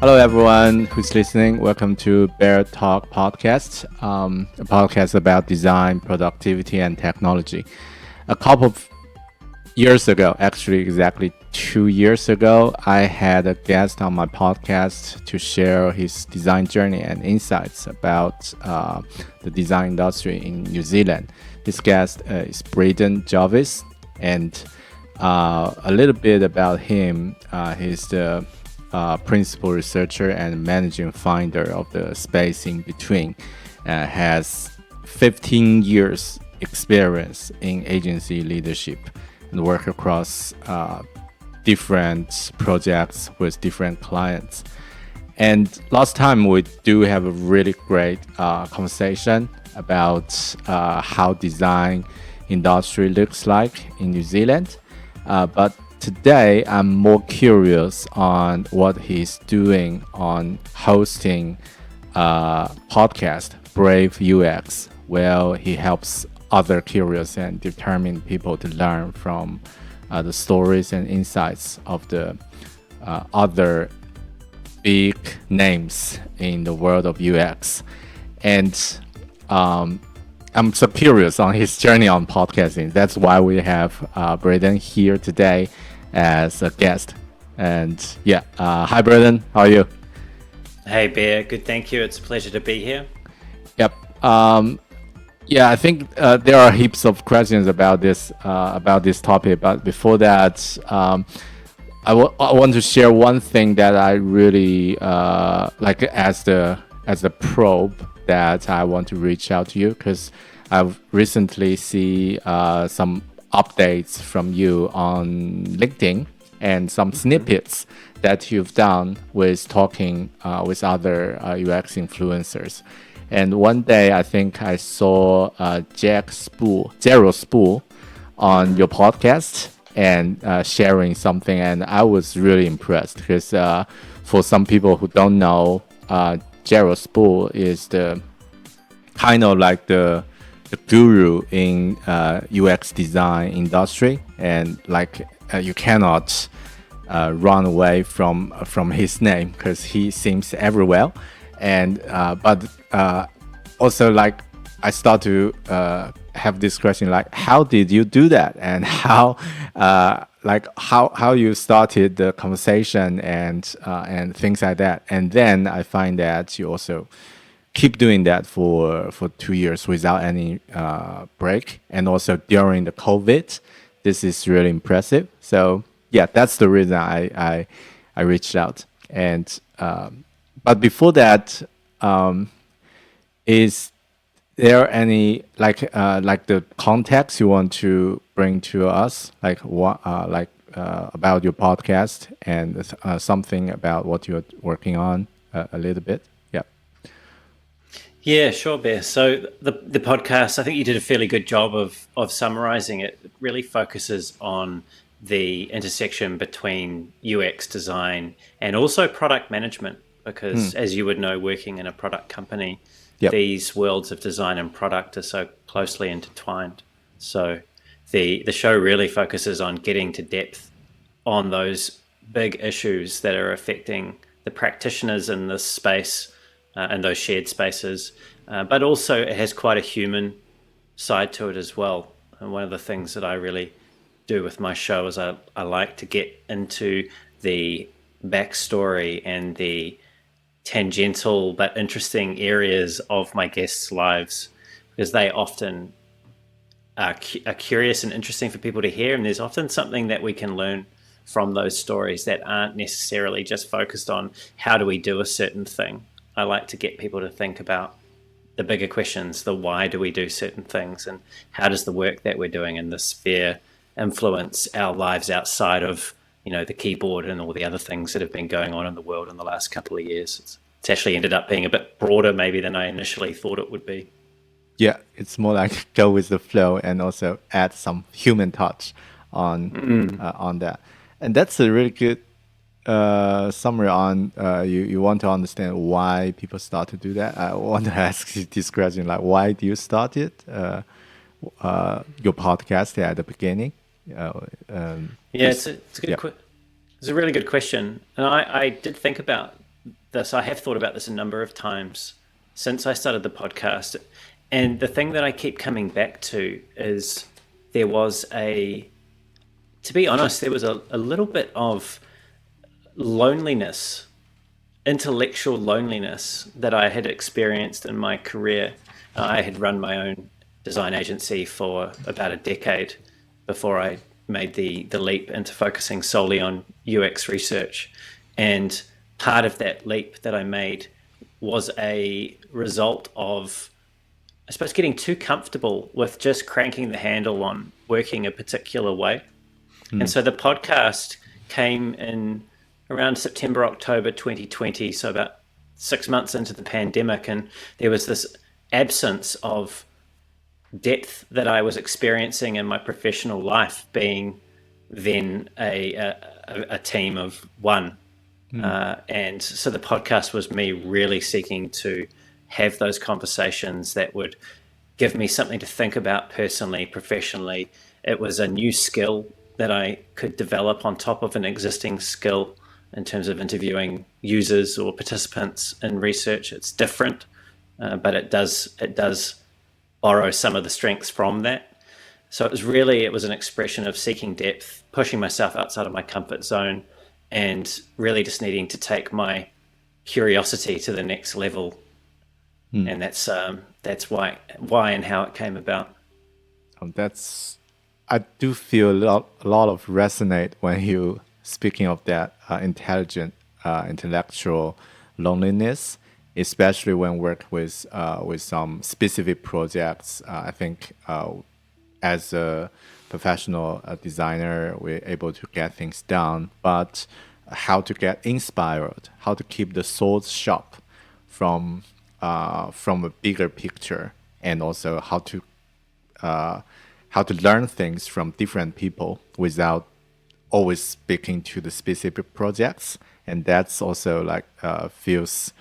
Hello, everyone who's listening. Welcome to Bear Talk Podcast, a podcast about design, productivity, and technology. A couple of years ago, actually exactly 2 years ago, I had a guest on my podcast to share his design journey and insights about the design industry in New Zealand. This guest is Brendan Jarvis, and a little bit about him. He's the principal researcher and managing finder of the space InBetween. Has 15 years experience in agency leadership and work across different projects with different clients. And last time we do have a really great conversation about how design industry looks like in New Zealand. But today, I'm more curious on what he's doing on hosting a podcast, Brave UX, where he helps other curious and determined people to learn from the stories and insights of the other big names in the world of UX. And I'm so curious on his journey on podcasting. That's why we have Brendan here today as a guest. And hi Brendan, how are you? Hey Bear, good, thank you. It's a pleasure to be here. Yep. I think there are heaps of questions about this topic. But before that, I want to share one thing that I really like as the probe that I want to reach out to you, because I've recently see some updates from you on LinkedIn and some snippets that you've done with talking with other UX influencers. And one day I think I saw Zero Spool on your podcast and sharing something, and I was really impressed because for some people who don't know, Zero Spool is the kind of like the guru in UX design industry, and like you cannot run away from his name because he seems everywhere. And but also, like, I start to have this question, like, how did you do that, and how you started the conversation and things like that. And then I find that you also keep doing that for 2 years without any break, and also during the COVID. This is really impressive. So yeah, that's the reason I reached out. And but before that, is there any like the context you want to bring to us, like what about your podcast and something about what you're working on a little bit? Yeah. Yeah, sure, Bear. So the podcast, I think you did a fairly good job of summarizing it. It really focuses on the intersection between UX design and also product management, because as you would know, working in a product company, these worlds of design and product are so closely intertwined. So the show really focuses on getting to depth on those big issues that are affecting the practitioners in this space and those shared spaces. But also it has quite a human side to it as well. And one of the things that I really do with my show is I like to get into the backstory and the tangential but interesting areas of my guests' lives, because they often are curious and interesting for people to hear, and there's often something that we can learn from those stories that aren't necessarily just focused on how do we do a certain thing. I like to get people to think about the bigger questions, the why do we do certain things, and how does the work that we're doing in this sphere influence our lives outside of the keyboard and all the other things that have been going on in the world in the last couple of years. It's actually ended up being a bit broader maybe than I initially thought it would be. Yeah, it's more like go with the flow and also add some human touch on that. And that's a really good summary on you want to understand why people start to do that. I want to ask you this question, like, why do you start it, your podcast at the beginning? It's a really good question, and I did think about this. I have thought about this a number of times since I started the podcast. And the thing that I keep coming back to is there was to be honest, there was a little bit of loneliness, intellectual loneliness that I had experienced in my career. I had run my own design agency for about a decade before I made the leap into focusing solely on UX research. And part of that leap that I made was a result of, I suppose, getting too comfortable with just cranking the handle on working a particular way. And so the podcast came in around September, October 2020, so about 6 months into the pandemic, and there was this absence of depth that I was experiencing in my professional life, being then a team of one. And so the podcast was me really seeking to have those conversations that would give me something to think about personally, professionally. It was a new skill that I could develop on top of an existing skill in terms of interviewing users or participants in research. It's different, but it does borrow some of the strengths from that. So it was an expression of seeking depth, pushing myself outside of my comfort zone, and really just needing to take my curiosity to the next level. And that's why and how it came about. I do feel a lot of resonate when you speaking of that intellectual loneliness, especially when work with some specific projects. I think as a professional designer, we're able to get things done, but how to get inspired, how to keep the thoughts sharp from a bigger picture, and also how to learn things from different people without always speaking to the specific projects. And that's also like feels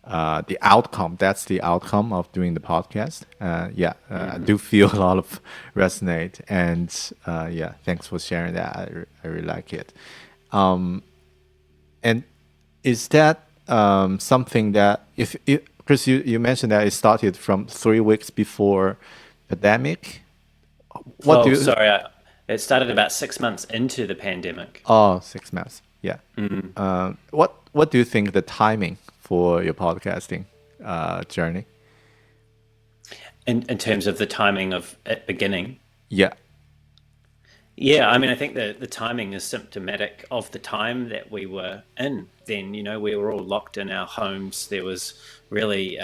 the outcome. That's the outcome of doing the podcast. I do feel a lot of resonate. And thanks for sharing that. I really like it. And is that something that Chris, you mentioned that it started from 3 weeks before pandemic. It started about 6 months into the pandemic. Oh, 6 months. Yeah. What do you think the timing for your podcasting journey? In terms of the timing of it beginning? Yeah. Yeah, I mean, I think the timing is symptomatic of the time that we were in then. We were all locked in our homes. There was really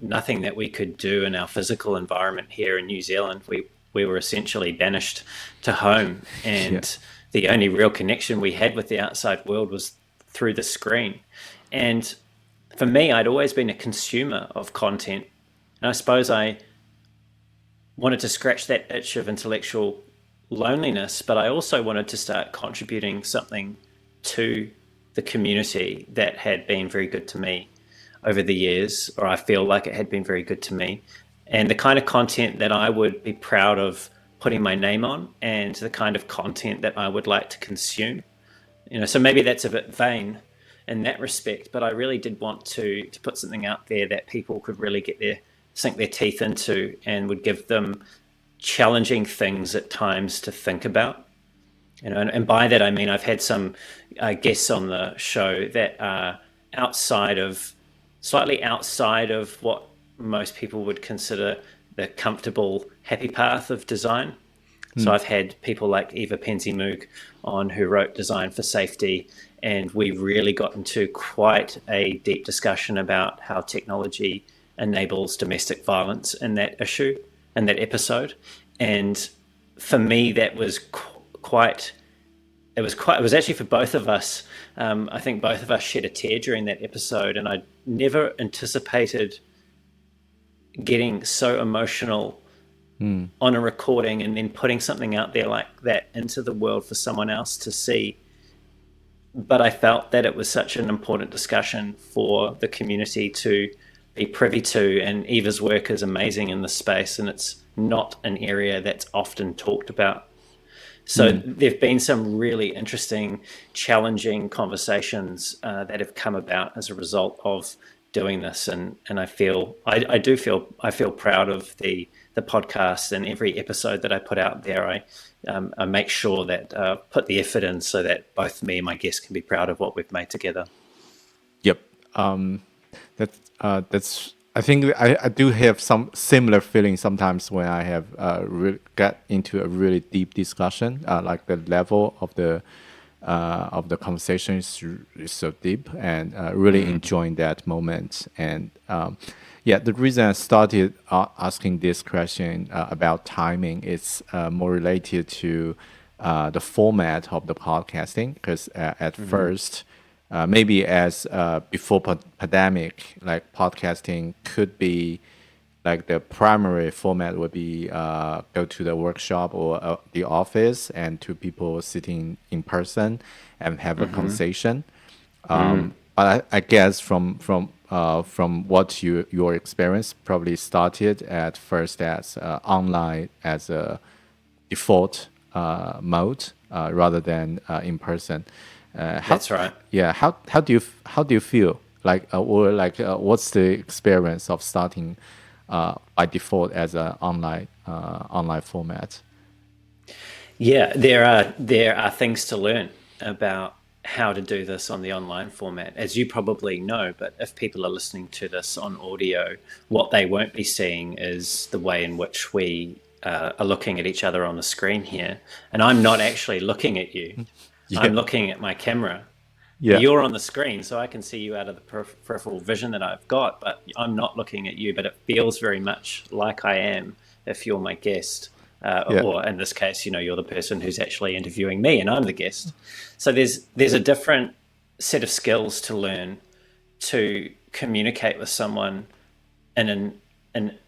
nothing that we could do in our physical environment here in New Zealand. We were essentially banished to home, and the only real connection we had with the outside world was through the screen. And for me, I'd always been a consumer of content, and I suppose I wanted to scratch that itch of intellectual loneliness, but I also wanted to start contributing something to the community that had been very good to me over the years, or I feel like it had been very good to me, and the kind of content that I would be proud of putting my name on, and the kind of content that I would like to consume. So maybe that's a bit vain in that respect, but I really did want to put something out there that people could really sink their teeth into, and would give them challenging things at times to think about. And by that I mean I've had some guests on the show that are slightly outside of what most people would consider the comfortable happy path of design. So I've had people like Eva Penzi-Moog on, who wrote Design for Safety, and we really got into quite a deep discussion about how technology enables domestic violence in that episode. And for me, that was it was actually for both of us. I think both of us shed a tear during that episode, and I never anticipated getting so emotional on a recording and then putting something out there like that into the world for someone else to see. But I felt that it was such an important discussion for the community to be privy to, and Eva's work is amazing in this space, and it's not an area that's often talked about. So there've been some really interesting, challenging conversations that have come about as a result of doing this, and I feel proud of the podcast, and every episode that I put out there, I make sure that put the effort in so that both me and my guests can be proud of what we've made together. Yep. That's. I think I do have some similar feelings sometimes when I have got into a really deep discussion, like the level of the conversation is so deep, and really enjoying that moment. And yeah, the reason I started asking this question about timing is more related to the format of the podcasting, because at first. Maybe as before pandemic, like podcasting could be like the primary format would be go to the workshop or the office and two people sitting in person and have a conversation. But I guess from what your experience probably started at first as online as a default mode rather than in person. That's right. Yeah. How do you feel like or like what's the experience of starting by default as an online format? Yeah, there are things to learn about how to do this on the online format, as you probably know. But if people are listening to this on audio, what they won't be seeing is the way in which we are looking at each other on the screen here. And I'm not actually looking at you. Yeah. I'm looking at my camera. Yeah. You're on the screen, so I can see you out of the peripheral vision that I've got, but I'm not looking at you. But it feels very much like I am if you're my guest. Or in this case, you're the person who's actually interviewing me and I'm the guest. So there's a different set of skills to learn to communicate with someone in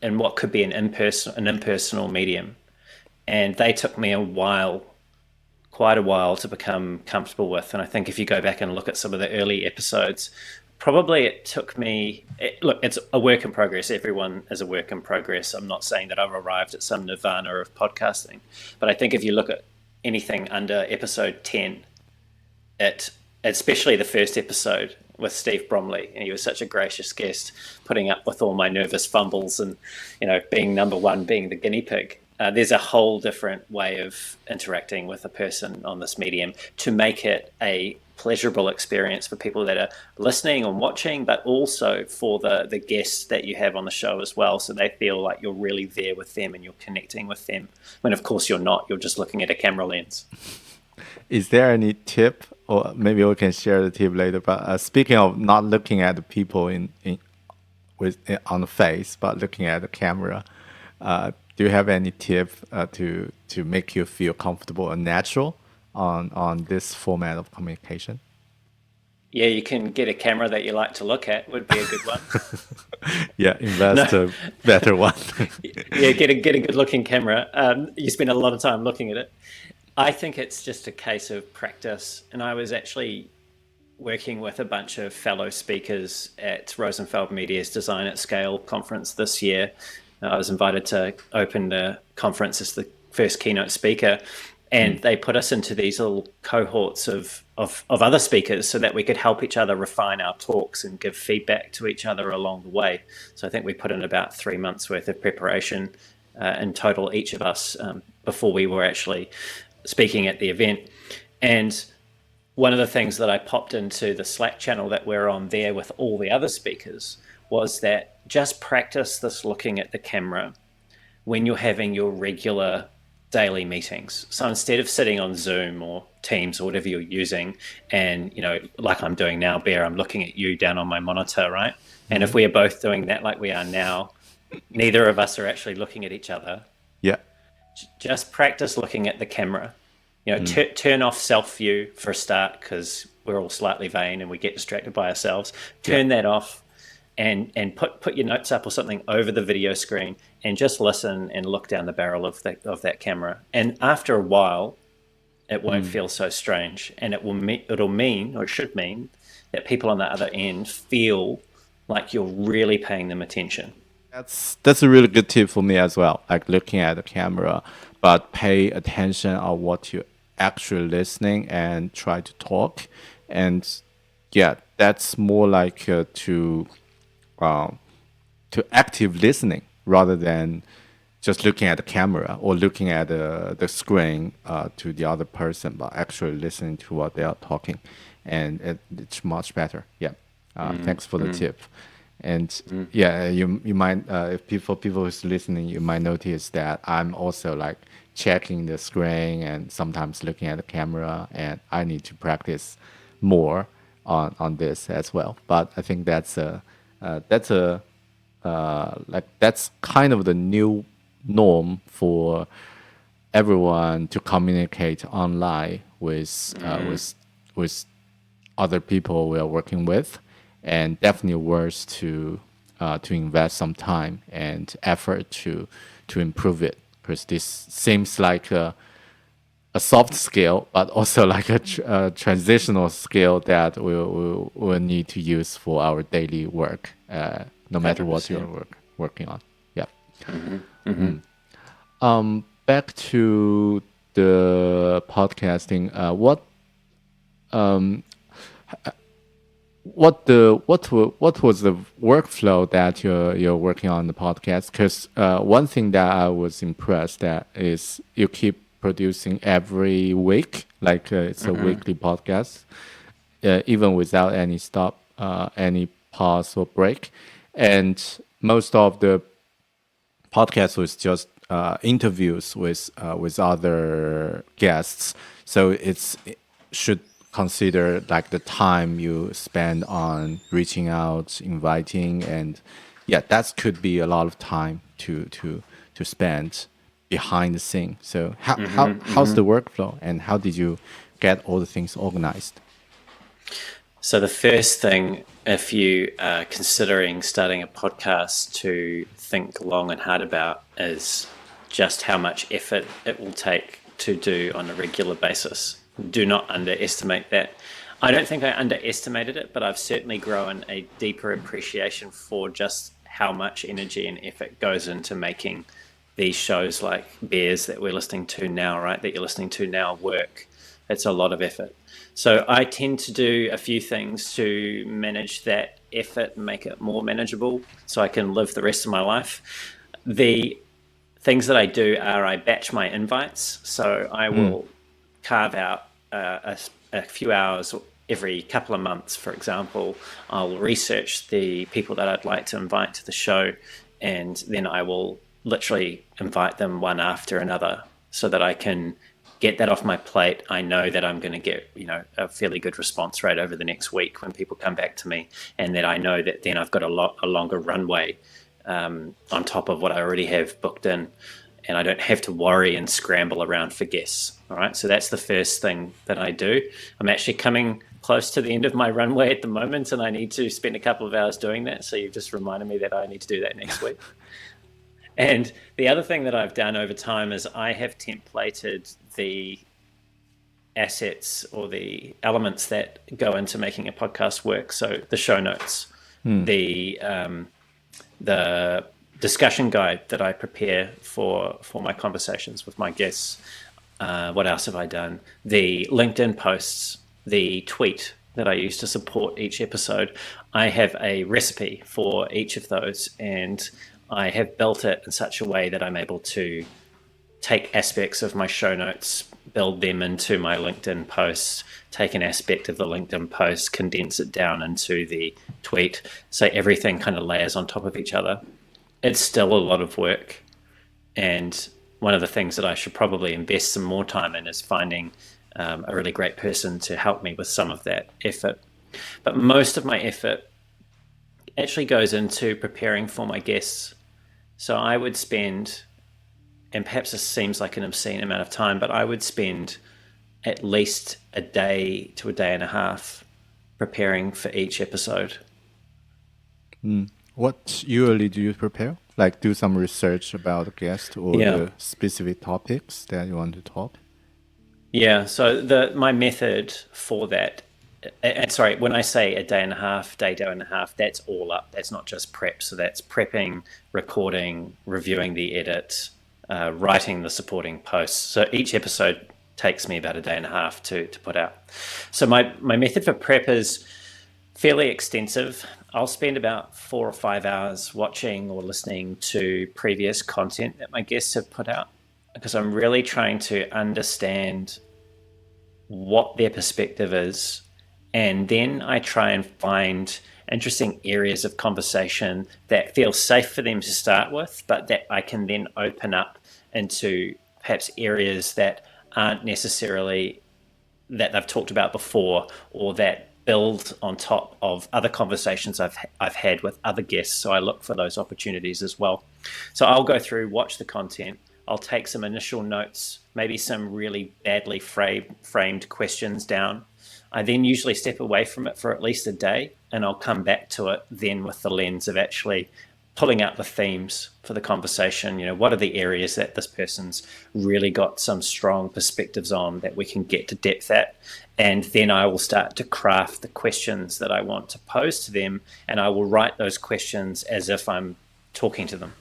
what could be an impersonal medium. And they took me quite a while to become comfortable with. And I think if you go back and look at some of the early episodes, probably it took me, look, it's a work in progress. Everyone is a work in progress. I'm not saying that I've arrived at some nirvana of podcasting, but I think if you look at anything under episode 10, especially the first episode with Steve Bromley, and he was such a gracious guest, putting up with all my nervous fumbles and, being number one, being the guinea pig. There's a whole different way of interacting with a person on this medium to make it a pleasurable experience for people that are listening and watching, but also for the guests that you have on the show as well, so they feel like you're really there with them and you're connecting with them, when of course you're not. You're just looking at a camera lens. Is there any tip, or maybe we can share the tip later, but speaking of not looking at the people on the face, but looking at the camera, do you have any tip to make you feel comfortable and natural on this format of communication? Yeah, you can get a camera that you like to look at, would be a good one. Yeah, invest a better one. Yeah, get a good looking camera. You spend a lot of time looking at it. I think it's just a case of practice. And I was actually working with a bunch of fellow speakers at Rosenfeld Media's Design at Scale conference this year. I was invited to open the conference as the first keynote speaker, and they put us into these little cohorts of other speakers so that we could help each other refine our talks and give feedback to each other along the way. So I think we put in about 3 months worth of preparation in total, each of us, before we were actually speaking at the event. And one of the things that I popped into the Slack channel that we're on there with all the other speakers was that just practice this looking at the camera when you're having your regular daily meetings. So instead of sitting on Zoom or Teams or whatever you're using, and, like I'm doing now, Bear, I'm looking at you down on my monitor, right? And if we are both doing that like we are now, neither of us are actually looking at each other. Yeah. Just practice looking at the camera. Turn off self-view for a start, because we're all slightly vain and we get distracted by ourselves. Turn that off. And put your notes up or something over the video screen and just listen and look down the barrel of that camera. And after a while, it won't feel so strange, and it should mean that people on the other end feel like you're really paying them attention. That's a really good tip for me as well. Like looking at the camera, but pay attention on what you actually listening and try to talk. And yeah, that's more like um, to active listening rather than just looking at the camera or looking at the screen to the other person, but actually listening to what they are talking, and it's much better. Yeah, thanks for the tip. And yeah, you might if people who's listening, you might notice that I'm also like checking the screen and sometimes looking at the camera, and I need to practice more on this as well. But I think that's a like that's kind of the new norm for everyone to communicate online with other people we are working with, and definitely worth to invest some time and effort to improve it, because this seems like a soft skill, but also like a transitional skill that we'll need to use for our daily work, no matter what you're 100%. working on. Yeah. Back to the podcasting. What was the workflow that you're working on the podcast? Because one thing that I was impressed at is you keep producing every week, like it's a weekly podcast, even without any stop, any pause or break, and most of the podcast was just interviews with other guests. So it should consider like the time you spend on reaching out, inviting, and yeah, that could be a lot of time to spend behind the scene. So how's the workflow, and how did you get all the things organized? So the first thing, if you are considering starting a podcast, to think long and hard about is just how much effort it will take to do on a regular basis. Do not underestimate that. I don't think I underestimated it, but I've certainly grown a deeper appreciation for just how much energy and effort goes into making these shows like Bears that we're listening to now, right? That you're listening to now work. It's a lot of effort. So I tend to do a few things to manage that effort and make it more manageable so I can live the rest of my life. The things that I do are I batch my invites. So I will carve out a few hours every couple of months, for example. I'll research the people that I'd like to invite to the show, and then I will literally invite them one after another so that I can get that off my plate. I know that I'm going to get, a fairly good response rate over the next week when people come back to me, and that I know that then I've got a longer runway on top of what I already have booked in, and I don't have to worry and scramble around for guests. All right, so that's the first thing that I do. I'm actually coming close to the end of my runway at the moment, and I need to spend a couple of hours doing that. So you've just reminded me that I need to do that next week. And the other thing that I've done over time is I have templated the assets or the elements that go into making a podcast work. So the show notes, the discussion guide that I prepare for my conversations with my guests. What else have I done? The LinkedIn posts, the tweet that I use to support each episode. I have a recipe for each of those, and I have built it in such a way that I'm able to take aspects of my show notes, build them into my LinkedIn posts, take an aspect of the LinkedIn post, condense it down into the tweet, so everything kind of layers on top of each other. It's still a lot of work, and one of the things that I should probably invest some more time in is finding a really great person to help me with some of that effort. But most of my effort actually goes into preparing for my guests. So I would spend, and perhaps this seems like an obscene amount of time, but I would spend at least a day to a day and a half preparing for each episode. What usually do you prepare? Like do some research about the guest or the specific topics that you want to talk? Yeah, so my method for that and sorry, when I say a day and a half, that's all up. That's not just prep. So that's prepping, recording, reviewing the edit, writing the supporting posts. So each episode takes me about a day and a half to put out. So my method for prep is fairly extensive. I'll spend about 4 or 5 hours watching or listening to previous content that my guests have put out, because I'm really trying to understand what their perspective is. And then I try and find interesting areas of conversation that feel safe for them to start with, but that I can then open up into perhaps areas that aren't necessarily that they've talked about before, or that build on top of other conversations I've had with other guests. So I look for those opportunities as well. So I'll go through, watch the content. I'll take some initial notes, maybe some really badly framed questions down. I then usually step away from it for at least a day, and I'll come back to it then with the lens of actually pulling out the themes for the conversation. What are the areas that this person's really got some strong perspectives on that we can get to depth at? And then I will start to craft the questions that I want to pose to them, and I will write those questions as if I'm talking to them.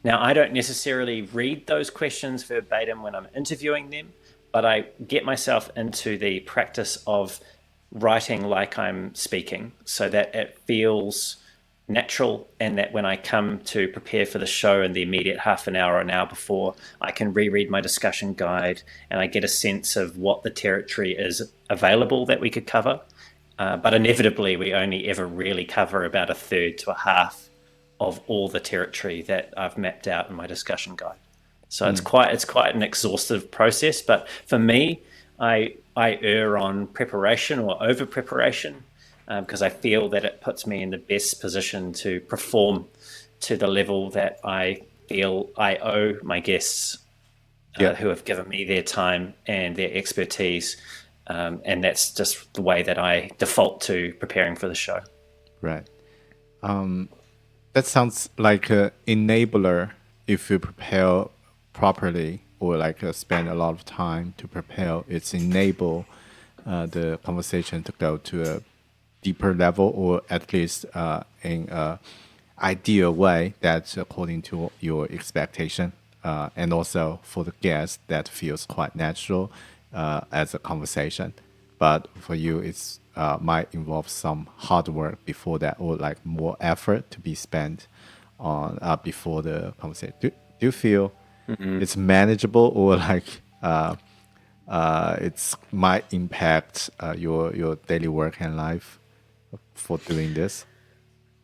Now, I don't necessarily read those questions verbatim when I'm interviewing them, but I get myself into the practice of writing like I'm speaking, so that it feels natural, and that when I come to prepare for the show in the immediate half an hour or an hour before, I can reread my discussion guide and I get a sense of what the territory is available that we could cover. But inevitably, we only ever really cover about a third to a half of all the territory that I've mapped out in my discussion guide. So it's quite an exhaustive process. But for me, I err on preparation or over preparation, because I feel that it puts me in the best position to perform to the level that I feel I owe my guests, who have given me their time and their expertise. And that's just the way that I default to preparing for the show. Right. That sounds like an enabler if you prepare properly, or spend a lot of time to prepare. It's enable the conversation to go to a deeper level, or at least in an ideal way that's according to your expectation, and also for the guest that feels quite natural as a conversation. But for you, it's might involve some hard work before that, or more effort to be spent on before the conversation. Do you feel it's manageable, or it's might impact your daily work and life for doing this?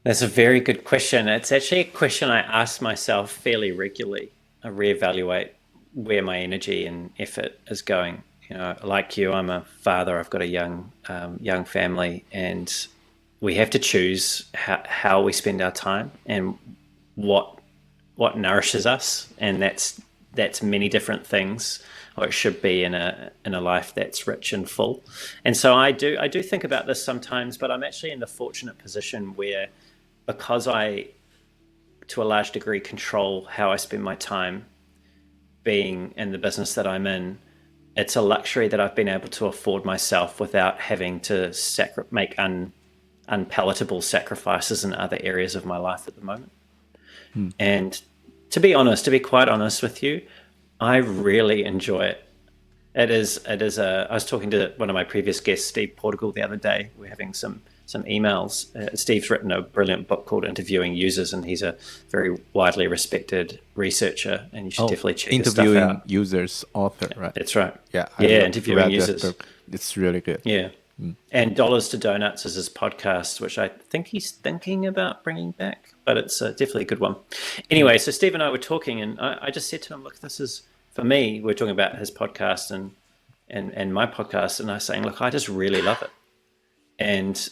That's a very good question. It's actually a question I ask myself fairly regularly. I reevaluate where my energy and effort is going. Like you, I'm a father. I've got a young family, and we have to choose how we spend our time and what nourishes us, and that's many different things, or it should be in a life that's rich and full. And so I do think about this sometimes, but I'm actually in the fortunate position where, because I, to a large degree, control how I spend my time being in the business that I'm in, it's a luxury that I've been able to afford myself without having to make unpalatable sacrifices in other areas of my life at the moment. And to be quite honest with you, I really enjoy it. It is I was talking to one of my previous guests, Steve Portugal, the other day. We're having some emails. Steve's written a brilliant book called Interviewing Users, and he's a very widely respected researcher, and you should definitely check his stuff out. Interviewing Users author, right? That's right. Yeah. Interviewing Users. Book. It's really good. Yeah. And Dollars to Donuts is his podcast, which I think he's thinking about bringing back, but it's definitely a good one. Anyway, so Steve and I were talking, and I just said to him, look, this is, for me, we're talking about his podcast and my podcast, and I was saying, look, I just really love it. And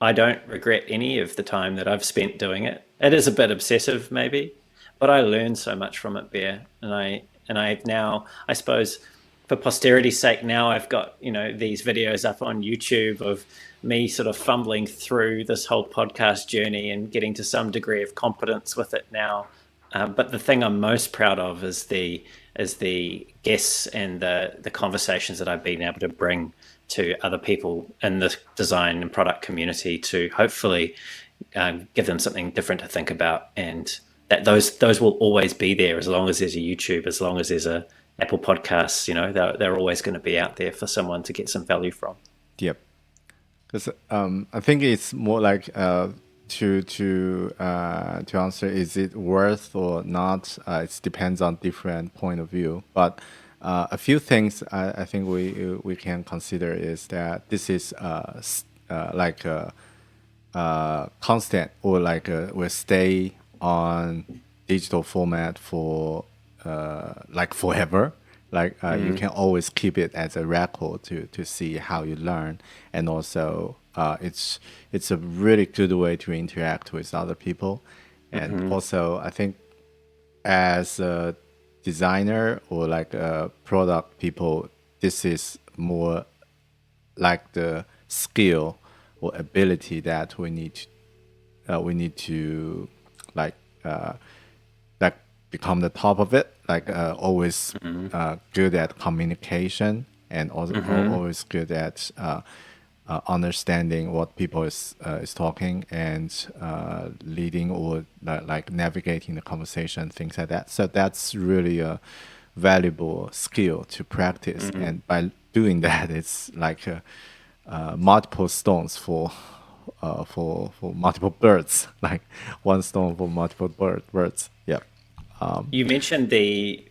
I don't regret any of the time that I've spent doing it. It is a bit obsessive, maybe, but I learned so much from it, Bear. And I've now, I suppose, for posterity's sake, now I've got, these videos up on YouTube of me sort of fumbling through this whole podcast journey and getting to some degree of competence with it now. But the thing I'm most proud of is the guests and the conversations that I've been able to bring to other people in the design and product community to hopefully give them something different to think about, and that those will always be there as long as there's a YouTube, as long as there's a Apple Podcasts. They're always going to be out there for someone to get some value from. Yep. Because I think it's more like to answer, is it worth or not? It depends on different point of view. But a few things I think we can consider is that this is like a constant, or like will stay on digital format for like forever. Like you can always keep it as a record to see how you learn, and also it's a really good way to interact with other people, and also I think as a designer or like a product people, this is more like the skill or ability that we need to like like become the top of it, like always good at communication, and also always good at understanding what people is talking, and leading or like navigating the conversation, things like that. So that's really a valuable skill to practice, and by doing that, it's like multiple stones for multiple birds, like one stone for multiple birds. Yeah. You mentioned the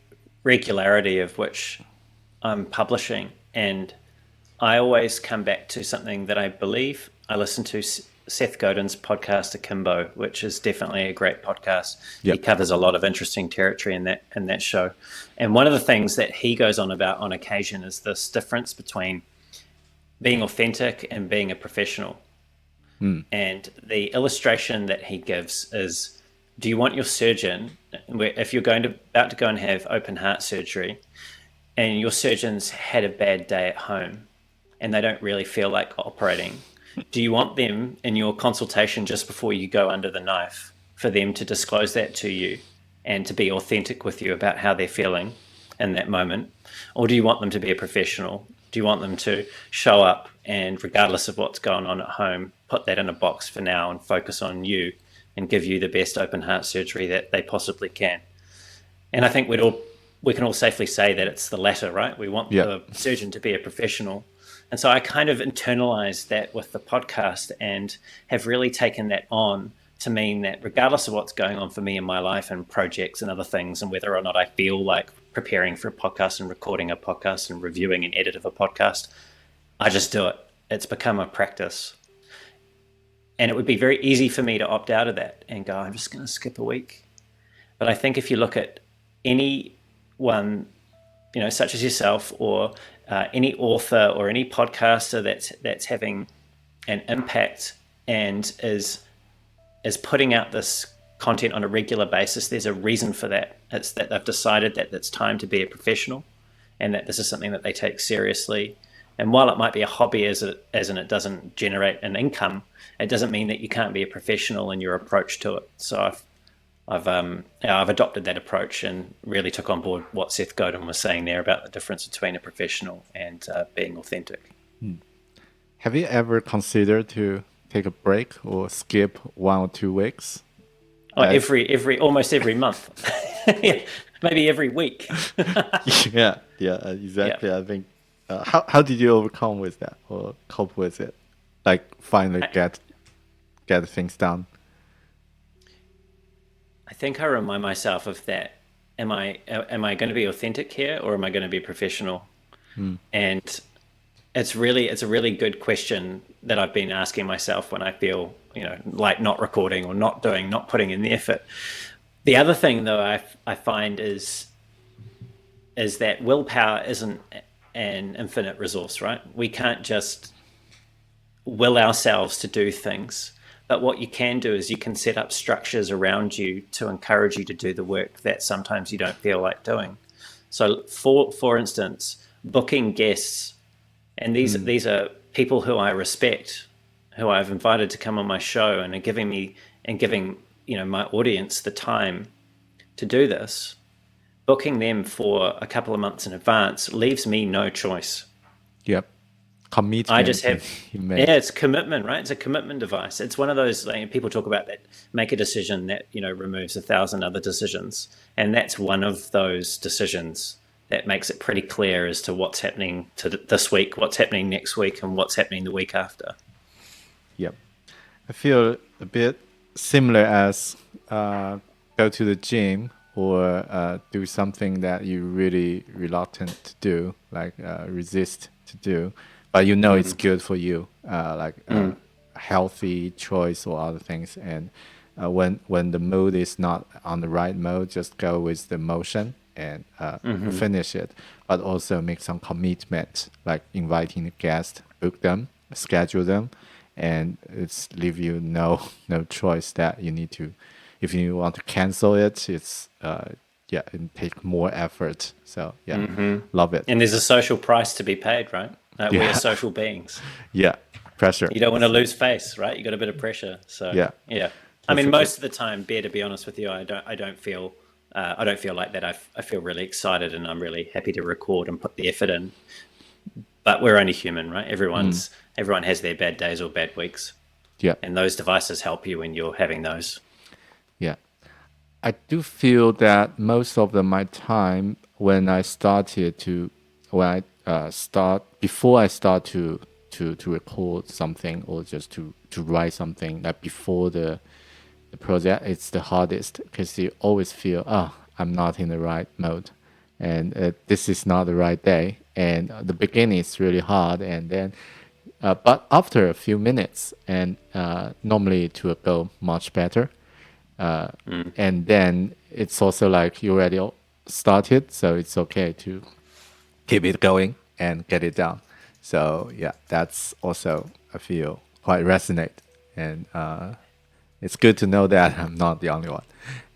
regularity of which I'm publishing, and I always come back to something that I believe I listen to Seth Godin's podcast Akimbo, which is definitely a great podcast. Yep. He covers a lot of interesting territory in that show. And one of the things that he goes on about on occasion is this difference between being authentic and being a professional. And the illustration that he gives is, do you want your surgeon, if you're about to go and have open heart surgery, and your surgeon's had a bad day at home and they don't really feel like operating, do you want them in your consultation just before you go under the knife for them to disclose that to you and to be authentic with you about how they're feeling in that moment? Or do you want them to be a professional? Do you want them to show up and, regardless of what's going on at home, put that in a box for now and focus on you and give you the best open heart surgery that they possibly can? And I think we can all safely say that it's the latter, right? We want the surgeon to be a professional. And so I kind of internalized that with the podcast and have really taken that on to mean that regardless of what's going on for me in my life and projects and other things, and whether or not I feel like preparing for a podcast and recording a podcast and reviewing an edit of a podcast, I just do it. It's become a practice. And it would be very easy for me to opt out of that and go, I'm just going to skip a week. But I think if you look at anyone, such as yourself, or any author or any podcaster that's having an impact and is putting out this content on a regular basis, there's a reason for that. It's that they've decided that it's time to be a professional, and that this is something that they take seriously. And while it might be a hobby, as in it doesn't generate an income, it doesn't mean that you can't be a professional in your approach to it. So I've adopted that approach and really took on board what Seth Godin was saying there about the difference between a professional and being authentic. Have you ever considered to take a break or skip 1 or 2 weeks? Oh, almost every month. Yeah, maybe every week. yeah, exactly. Yeah. I think. How did you overcome with that or cope with it? Like finally get things done. I think I remind myself of that. Am I going to be authentic here, or am I going to be professional? And it's a really good question that I've been asking myself when I feel like not recording or not putting in the effort. The other thing though I find is that willpower isn't an infinite resource, right? We can't just will ourselves to do things. But what you can do is you can set up structures around you to encourage you to do the work that sometimes you don't feel like doing. So for instance, booking guests, and these are people who I respect, who I've invited to come on my show and are giving my audience the time to do this. Booking them for a couple of months in advance leaves me no choice. Yep. I just commitment have, you yeah, made. it's commitment, right? It's a commitment device. It's one of those, like, people talk about that, make a decision that, removes 1,000 other decisions. And that's one of those decisions that makes it pretty clear as to what's happening to this week, what's happening next week, and what's happening the week after. Yep. I feel a bit similar as go to the gym or do something that you're really reluctant to do, like resist to do, but you know it's good for you, like healthy choice or other things. And when the mood is not on the right mode, just go with the motion and finish it, but also make some commitment, like inviting the guest, book them, schedule them, and it's leave you no choice that you need to. If you want to cancel it, it's yeah, it take more effort. So yeah, love it. And there's a social price to be paid, right? We are Yeah, social beings. yeah, pressure. You don't want to lose face, right? You got a bit of pressure. So Yeah, yeah, I mean, perfectly. most of the time, Bear, to be honest with you, I don't feel like that. I feel really excited, and I'm really happy to record and put the effort in. But we're only human, right? Everyone has their bad days or bad weeks, Yeah, and those devices help you when you're having those. yeah. I do feel that most of my time when I started to when I start before I start to record something or just to write something, like before the project, it's the hardest because you always feel, oh, I'm not in the right mode, and this is not the right day. And the beginning is really hard, and then, but after a few minutes, and normally it will go much better. And then it's also like you already started, so it's okay to keep it going and get it done. So yeah, that's also I feel quite resonate, and it's good to know that I'm not the only one.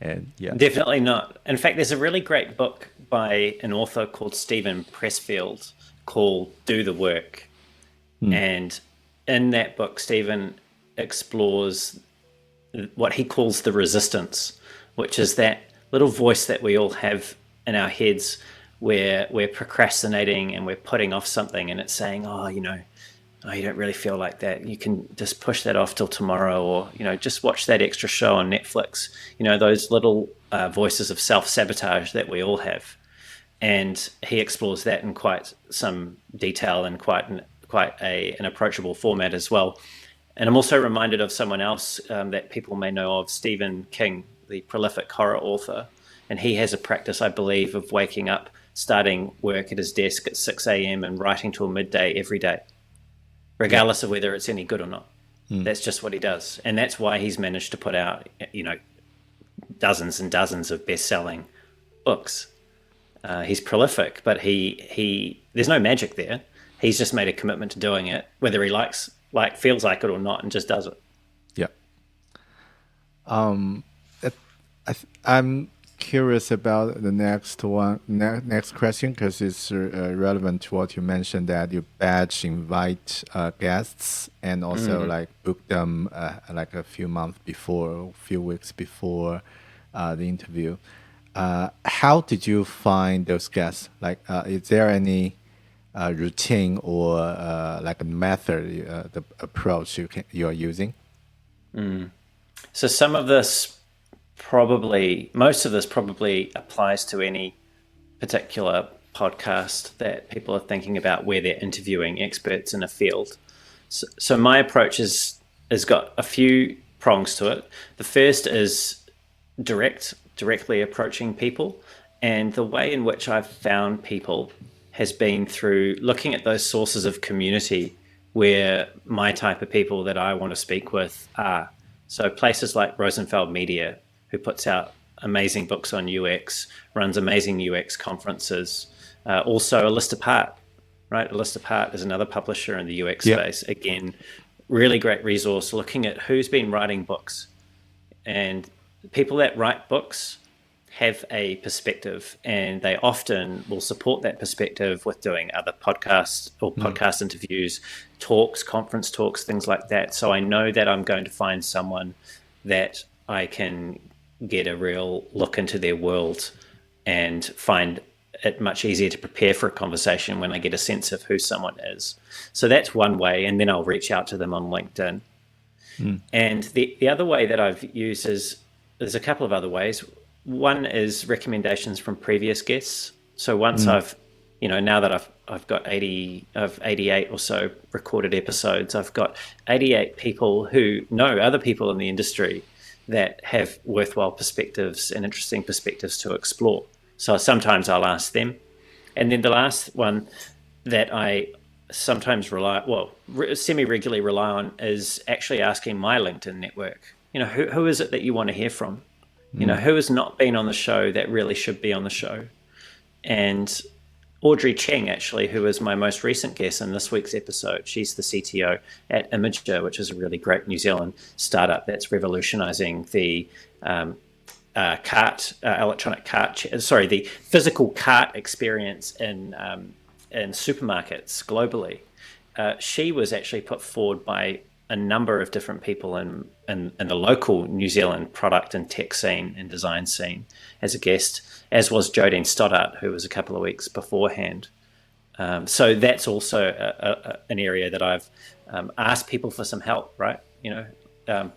And yeah, Definitely not. In fact, there's a really great book by an author called Stephen Pressfield called "Do the Work," and in that book, Stephen explores what he calls the resistance, which is that little voice that we all have in our heads where we're procrastinating and we're putting off something, and it's saying, oh, oh, you don't really feel like that. You can just push that off till tomorrow, or, just watch that extra show on Netflix. Those little voices of self-sabotage that we all have. And he explores that in quite some detail and quite an approachable format as well. And I'm also reminded of someone else that people may know of, Stephen King, the prolific horror author. And he has a practice, I believe, of waking up, starting work at his desk at 6 a.m. and writing till midday every day, yeah, regardless of whether it's any good or not. That's just what he does. And that's why he's managed to put out, dozens and dozens of best-selling books. He's prolific, but he there's no magic there. He's just made a commitment to doing it, whether he feels like it or not, and just does it. yeah. I'm curious about the next one, next question, because it's relevant to what you mentioned, that you batch invite guests and also like book them like a few months before, a few weeks before the interview. How did you find those guests? Like, is there any routine or like a method, the approach you are using? So most of this probably applies to any particular podcast that people are thinking about where they're interviewing experts in a field. So my approach has got a few prongs to it. The first is directly approaching people. And the way in which I've found people has been through looking at those sources of community where my type of people that I want to speak with are. So places like Rosenfeld Media, who puts out amazing books on UX, runs amazing UX conferences. Also, A List Apart, right? A List Apart is another publisher in the UX Yeah, space. Again, really great resource looking at who's been writing books. And people that write books have a perspective, and they often will support that perspective with doing other podcasts or podcast interviews, talks, conference talks, things like that. So I know that I'm going to find someone that I can get a real look into their world and find it much easier to prepare for a conversation when I get a sense of who someone is. So that's one way, and then I'll reach out to them on LinkedIn. And the other way that I've used is, there's a couple of other ways. One is recommendations from previous guests. So once I've, now that I've got 88 or so recorded episodes, I've got 88 people who know other people in the industry that have worthwhile perspectives and interesting perspectives to explore. So sometimes I'll ask them. And then the last one that I sometimes semi-regularly rely on is actually asking my LinkedIn network, who is it that you want to hear from? Who has not been on the show that really should be on the show? And Audrey Cheng, actually, who is my most recent guest in this week's episode, she's the CTO at Imager, which is a really great New Zealand startup that's revolutionizing the the physical cart experience in supermarkets globally. She was actually put forward by a number of different people in the local New Zealand product and tech scene and design scene as a guest, as was Jodine Stoddart, who was a couple of weeks beforehand. So that's also an area that I've asked people for some help, right?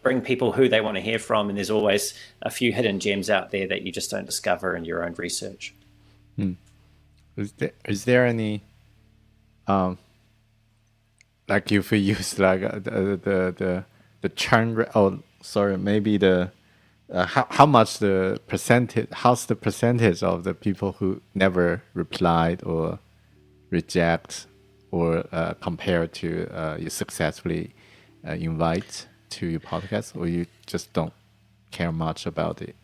Bring people who they want to hear from, and there's always a few hidden gems out there that you just don't discover in your own research. Is there any like if we use like the churn rate? Oh, sorry, maybe the how much the percentage? How's the percentage of the people who never replied or reject or compared to you successfully invite to your podcast, or you just don't care much about it?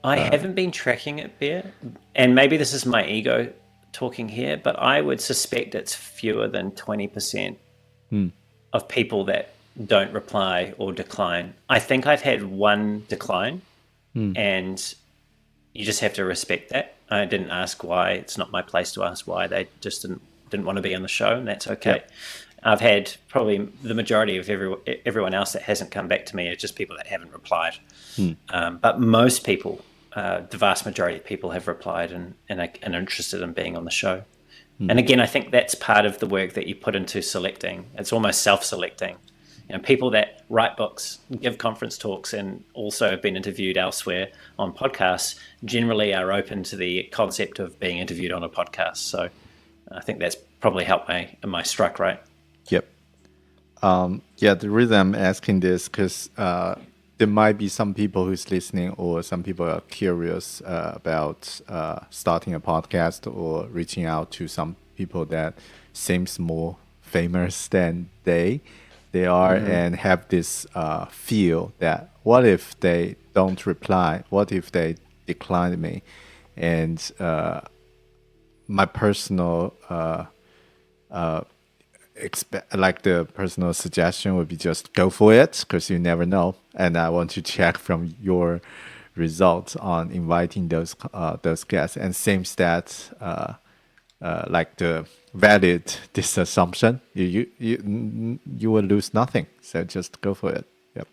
I haven't been tracking it, Bear, and maybe this is my ego talking here, but I would suspect it's fewer than 20% of people that don't reply or decline. I think I've had one decline, and you just have to respect that. I didn't ask why. It's not my place to ask why. They just didn't want to be on the show, and that's okay. Yep. I've had probably the majority of everyone else that hasn't come back to me are just people that haven't replied. But most people, the vast majority of people have replied and are interested in being on the show. And again, I think that's part of the work that you put into selecting. It's almost self-selecting. People that write books, give conference talks, and also have been interviewed elsewhere on podcasts generally are open to the concept of being interviewed on a podcast. So I think that's probably helped my strike rate. Yep. The reason I'm asking this because there might be some people who's listening, or some people are curious about starting a podcast or reaching out to some people that seems more famous than they are, and have this feel that what if they don't reply? What if they decline me? And my personal the personal suggestion would be just go for it, because you never know. And I want to check from your results on inviting those guests, and seems that like the valid this assumption, you will lose nothing. So just go for it. Yep.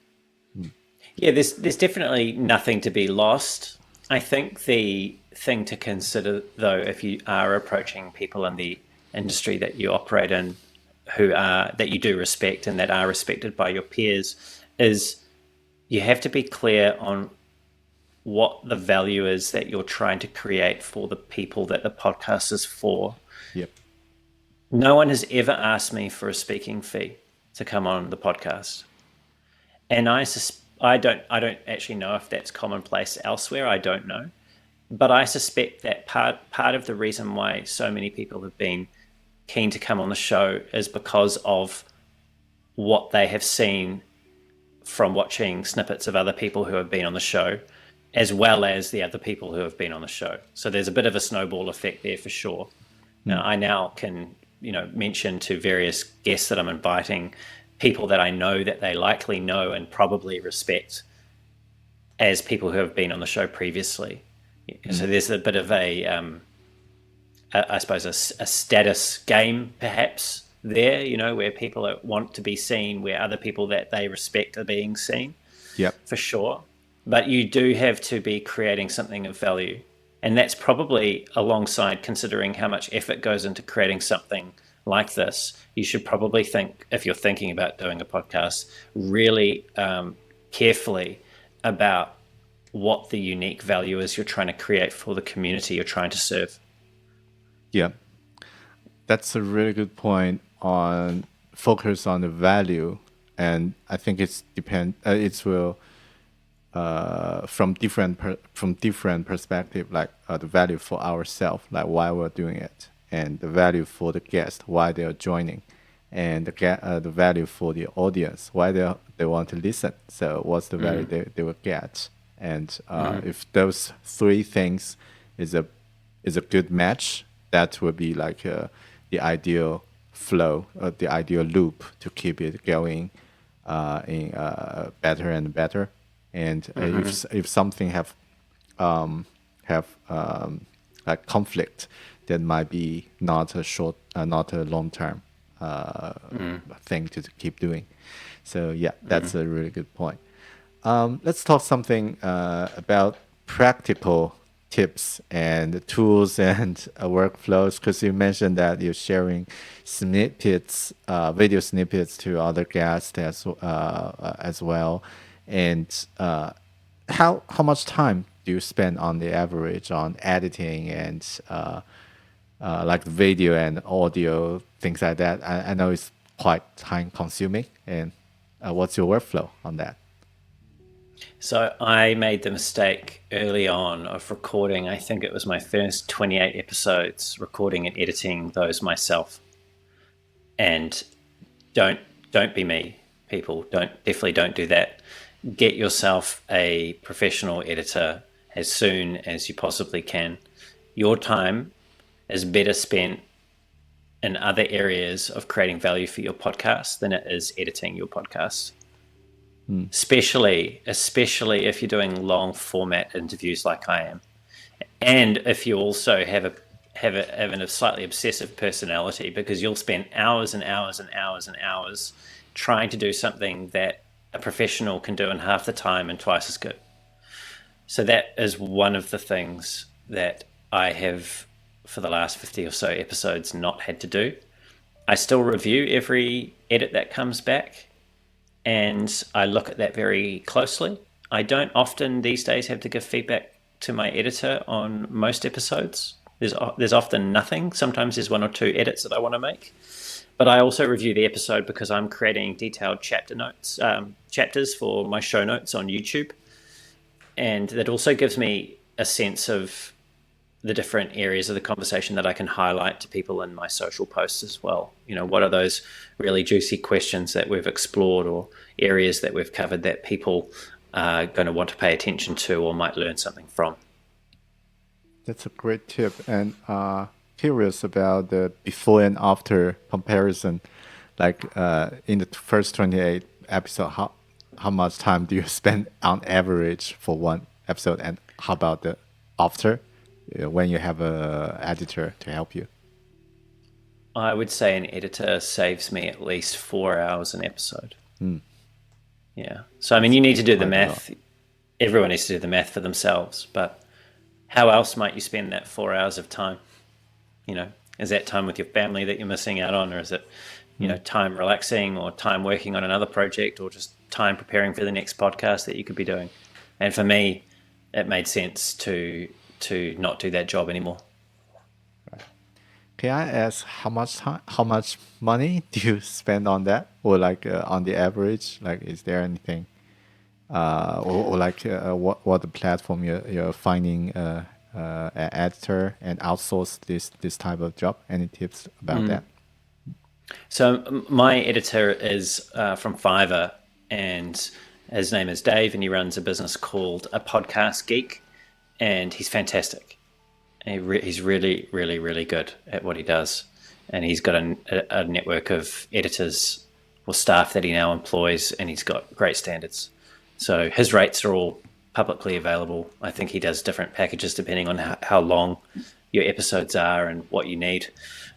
Yeah, there's definitely nothing to be lost. I think the thing to consider, though, if you are approaching people in the industry that you operate in, that you do respect and that are respected by your peers, is you have to be clear on what the value is that you're trying to create for the people that the podcast is for. Yep. No one has ever asked me for a speaking fee to come on the podcast, and I don't actually know if that's commonplace elsewhere. I don't know, but I suspect that part of the reason why so many people have been keen to come on the show is because of what they have seen from watching snippets of other people who have been on the show, as well as the other people who have been on the show. So there's a bit of a snowball effect there for sure. Now, I now can, mention to various guests that I'm inviting people that I know that they likely know and probably respect as people who have been on the show previously. So there's a bit of I suppose, a status game perhaps there, where people want to be seen, where other people that they respect are being seen. Yep. For sure. But you do have to be creating something of value. And that's probably alongside considering how much effort goes into creating something like this. You should probably think, if you're thinking about doing a podcast, really carefully about what the unique value is you're trying to create for the community you're trying to serve. Yeah, that's a really good point on focus on the value, and I think it will from different perspective, like the value for ourselves, like why we're doing it, and the value for the guest, why they are joining, and the value for the audience, why they want to listen. So what's the value they will get, and if those three things is a good match, that will be like the ideal flow, the ideal loop to keep it going in better and better. And if something have like conflict, that might be not a long term thing to keep doing. So yeah, that's a really good point. Let's talk something about practical tips and tools and workflows, because you mentioned that you're sharing snippets, video snippets to other guests as well. And how much time do you spend on the average on editing and like video and audio, things like that? I know it's quite time consuming. And what's your workflow on that? So I made the mistake early on of recording, I think it was my first 28 episodes, recording and editing those myself. And don't be me, people. Definitely don't do that. Get yourself a professional editor as soon as you possibly can. Your time is better spent in other areas of creating value for your podcast than it is editing your podcast. Especially if you're doing long format interviews like I am, and if you also have a slightly obsessive personality, because you'll spend hours and hours and hours and hours trying to do something that a professional can do in half the time and twice as good. So that is one of the things that I have, for the last 50 or so episodes, not had to do. I still review every edit that comes back, and I look at that very closely. I don't often these days have to give feedback to my editor on most episodes. There's often nothing. Sometimes there's one or two edits that I want to make. But I also review the episode because I'm creating detailed chapters for my show notes on YouTube. And that also gives me a sense of the different areas of the conversation that I can highlight to people in my social posts as well. You know, what are those really juicy questions that we've explored, or areas that we've covered that people are going to want to pay attention to or might learn something from. That's a great tip. And curious about the before and after comparison. Like in the first 28 episode, how much time do you spend on average for one episode? And how about the after, when you have a editor to help you? I would say an editor saves me at least 4 hours an episode. Yeah. So, I mean, you need to do the math. Everyone needs to do the math for themselves. But how else might you spend that 4 hours of time? You know, is that time with your family that you're missing out on? Or is it, you know, time relaxing, or time working on another project, or just time preparing for the next podcast that you could be doing? And for me, it made sense to not do that job anymore. Can I ask how much money do you spend on that, or like on the average? Like, is there anything, or like what the platform you're finding an editor and outsource this type of job? Any tips about that? So my editor is from Fiverr, and his name is Dave, and he runs a business called A Podcast Geek, and he's fantastic. He's really, really, really good at what he does. And he's got a network of editors or staff that he now employs, and he's got great standards. So his rates are all publicly available. I think he does different packages depending on how long your episodes are and what you need.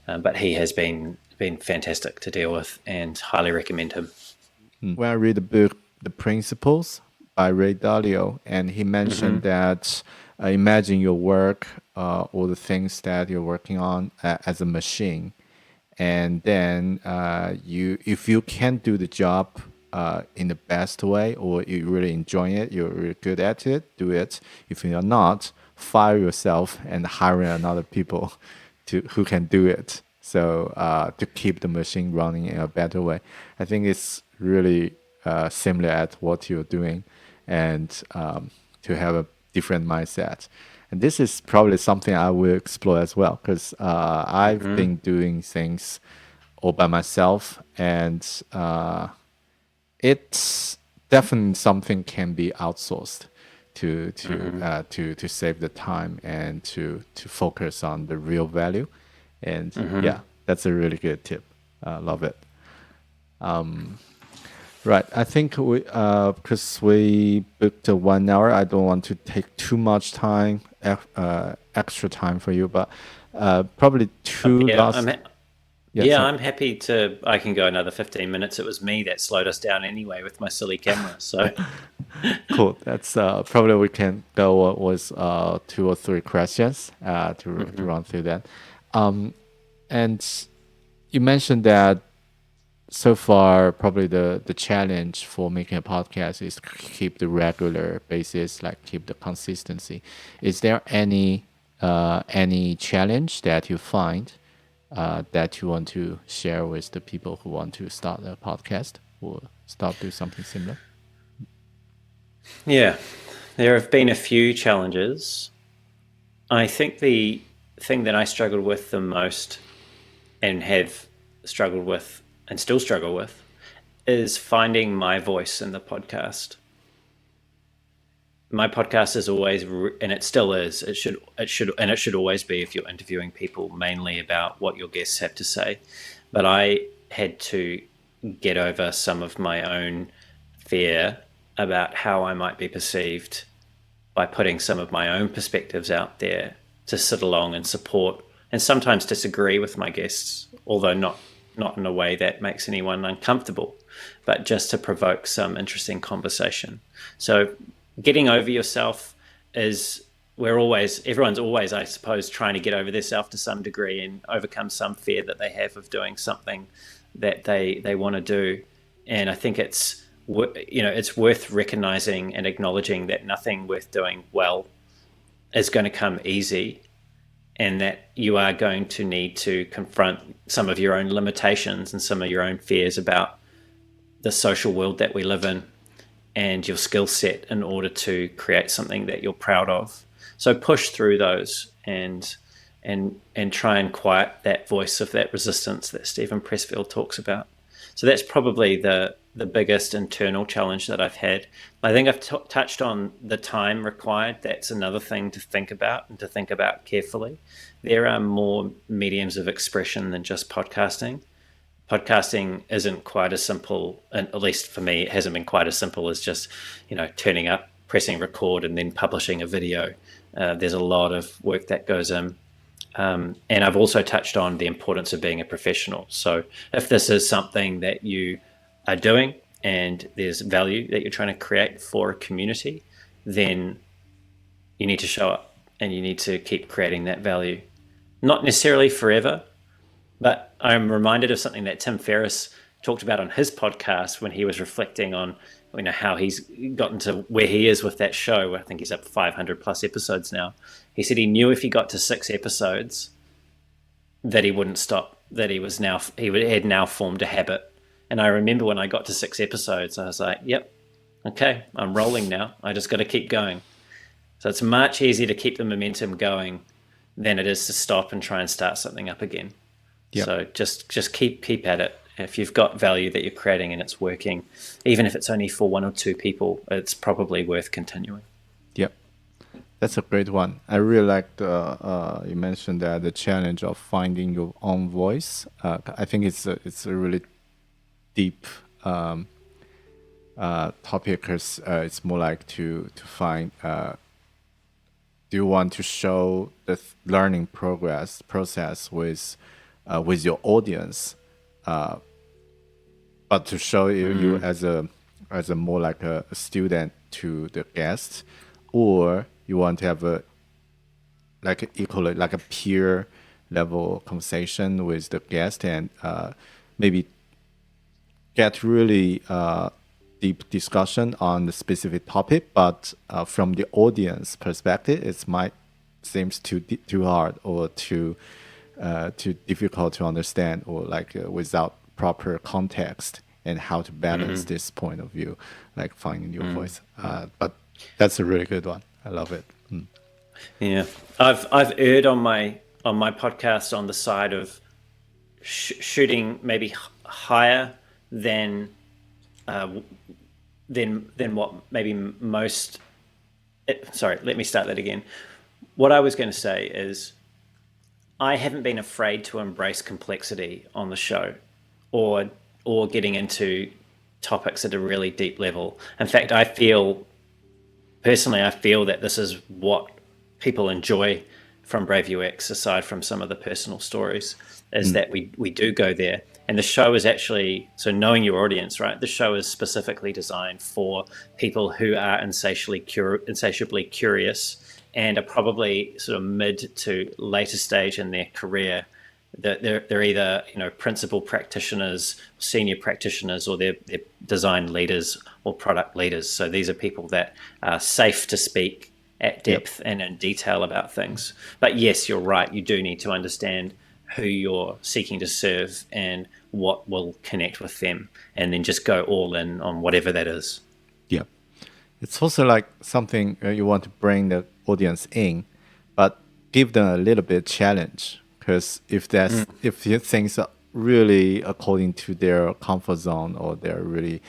But he has been fantastic to deal with, and highly recommend him. When I read the book, The Principles by Ray Dalio, and he mentioned that imagine your work or the things that you're working on as a machine, and then if you can do the job in the best way, or you really enjoy it, you're really good at it, do it. If you're not, fire yourself and hire another people to who can do it. So to keep the machine running in a better way, I think it's really similar at what you're doing, and to have a different mindset. And this is probably something I will explore as well, because I've been doing things all by myself, and it's definitely something can be outsourced to save the time and to focus on the real value. And yeah, that's a really good tip. Love it. Right. I think because we booked a 1 hour, I don't want to take too much time, extra time for you, but probably two Yeah, last. Yeah, yeah, sorry. I'm happy to. I can go another 15 minutes. It was me that slowed us down anyway with my silly camera. So, Cool. That's probably we can go with 2 or 3 questions to run through that. And you mentioned that so far, probably the challenge for making a podcast is keep the regular basis, like keep the consistency. Is there any challenge that you find that you want to share with the people who want to start a podcast or start do something similar? yeah, there have been a few challenges. I think the thing that I struggled with the most and have struggled with and still struggle with is finding my voice in the podcast. My podcast is always, and it still is, it should always be, if you're interviewing people, mainly about what your guests have to say. But I had to get over some of my own fear about how I might be perceived by putting some of my own perspectives out there to sit along and support and sometimes disagree with my guests, although not in a way that makes anyone uncomfortable, but just to provoke some interesting conversation. So getting over yourself is everyone's always, I suppose, trying to get over their self to some degree and overcome some fear that they have of doing something that they want to do. And I think it's worth recognizing and acknowledging that nothing worth doing well is going to come easy, and that you are going to need to confront some of your own limitations and some of your own fears about the social world that we live in and your skill set in order to create something that you're proud of. So push through those and try and quiet that voice of that resistance that Stephen Pressfield talks about. So that's probably the biggest internal challenge that I've had. I think I've touched on the time required. That's another thing to think about and to think about carefully. There are more mediums of expression than just podcasting. Podcasting isn't quite as simple, and at least for me, it hasn't been quite as simple as just, turning up, pressing record, and then publishing a video. There's a lot of work that goes in. And I've also touched on the importance of being a professional. So if this is something that you are doing and there's value that you're trying to create for a community, then you need to show up and you need to keep creating that value. Not necessarily forever, but I'm reminded of something that Tim Ferriss talked about on his podcast when he was reflecting on how he's gotten to where he is with that show. I think he's up 500 plus episodes now. He said he knew if he got to 6 episodes that he wouldn't stop, that he had now formed a habit. And I remember when I got to 6 episodes, I was like, yep, okay, I'm rolling now. I just got to keep going. So it's much easier to keep the momentum going than it is to stop and try and start something up again. Yep. So just keep at it. If you've got value that you're creating and it's working, even if it's only for 1 or 2 people, it's probably worth continuing. Yep. That's a great one. I really liked you mentioned that the challenge of finding your own voice. I think it's a really deep topic, because it's more like to find. Do you want to show the learning process with your audience, but to show you as a more like a student to the guest, or you want to have a like a equal like a peer level conversation with the guest, and maybe get really deep discussion on the specific topic, but from the audience perspective, it might seems too hard or too difficult to understand, or like without proper context and how to balance this point of view, like finding your voice. But that's a really good one. I love it. Yeah, I've erred on my podcast on the side of shooting maybe higher than than what maybe most. Sorry, let me start that again. What I was going to say is, I haven't been afraid to embrace complexity on the show, or getting into topics at a really deep level. In fact, I feel that this is what people enjoy from Brave UX, aside from some of the personal stories, is that we do go there. And the show is actually, so knowing your audience, right? The show is specifically designed for people who are insatiably curious and are probably sort of mid to later stage in their career. They're either principal practitioners, senior practitioners, or they're design leaders or product leaders. So these are people that are safe to speak at depth and in detail about things. But yes, you're right. You do need to understand who you're seeking to serve and what will connect with them, and then just go all in on whatever that is. Yeah. It's also like something you want to bring the audience in, but give them a little bit challenge. Because if things are really according to their comfort zone, or they're really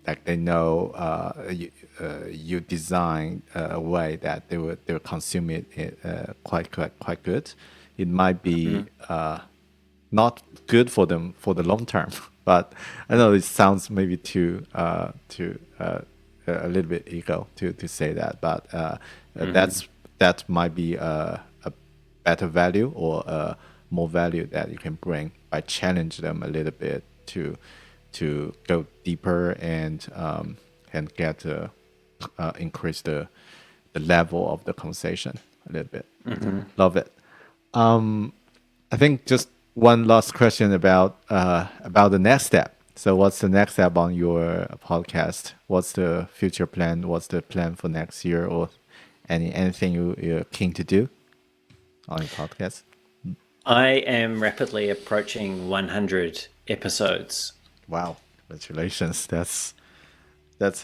like they know you design a way that they'll consume it quite good, it might be not good for them for the long term. But I know it sounds maybe too a little bit ego to say that, but that might be a better value, or more value that you can bring by challenge them a little bit to go deeper and get increase the level of the conversation a little bit. Love it. I think just one last question about the next step. So what's the next step on your podcast? What's the future plan? What's the plan for next year, or anything you're keen to do on your podcast? I am rapidly approaching 100 episodes. Wow, congratulations! That's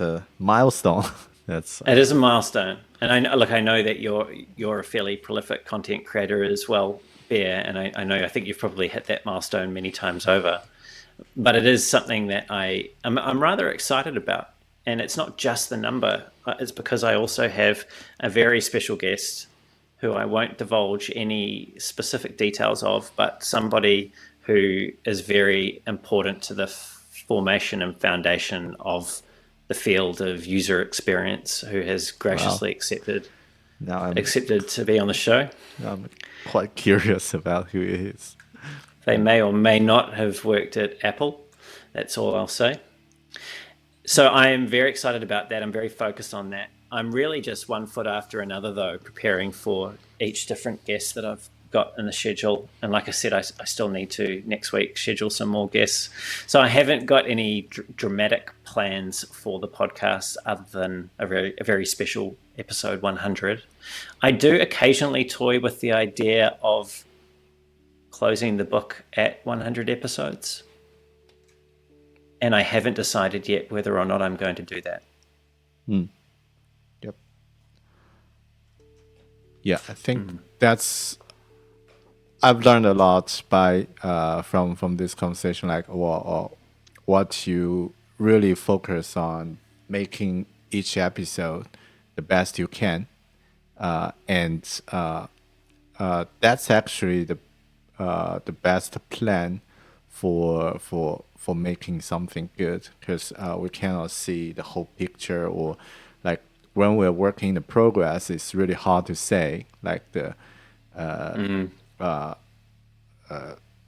a milestone. It is a milestone, and I know that you're a fairly prolific content creator as well, Bear, and I think you've probably hit that milestone many times over. But it is something that I'm rather excited about, and it's not just the number. It's because I also have a very special guest who I won't divulge any specific details of, but somebody who is very important to the formation and foundation of the field of user experience, who has graciously accepted to be on the show. I'm quite curious about who he is. They may or may not have worked at Apple. That's all I'll say. So I am very excited about that. I'm very focused on that. I'm really just one foot after another, though, preparing for each different guest that I've got in the schedule. And like I said, I still need to, next week, schedule some more guests. So I haven't got any dramatic plans for the podcast other than a very special episode 100. I do occasionally toy with the idea of closing the book at 100 episodes. And I haven't decided yet whether or not I'm going to do that. Yep. Yeah, I think I've learned a lot by from this conversation, like what you really focus on, making each episode the best you can, and that's actually the best plan for making something good, because we cannot see the whole picture, or like when we're working the progress, it's really hard to say like the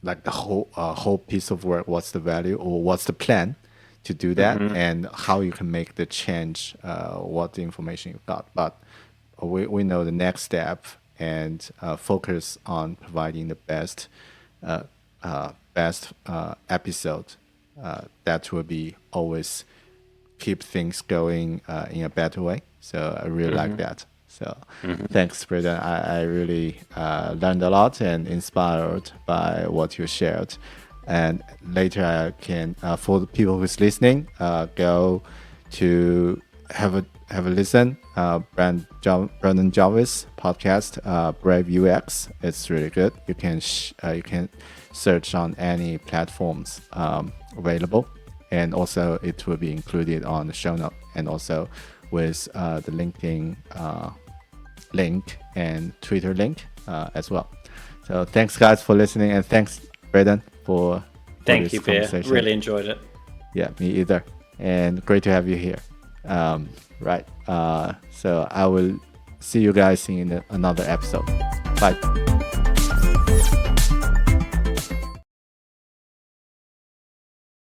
like the whole piece of work, what's the value or what's the plan to do that, and how you can make the change, what the information you've got. But we know the next step and focus on providing the best episode that will be always keep things going in a better way. So I really like that. So thanks, Brendan. I really learned a lot and inspired by what you shared. And later I can, for the people who's listening, go to have a listen. Brendan Jarvis podcast, Brave UX. It's really good. You can search on any platforms available, and also it will be included on the show note, and also with the LinkedIn link and Twitter link as well. So thanks, guys, for listening, and thanks, Brendan, for Thank you, Bear. Really enjoyed it. Yeah, me either. And great to have you here. Right. So I will see you guys in another episode. Bye.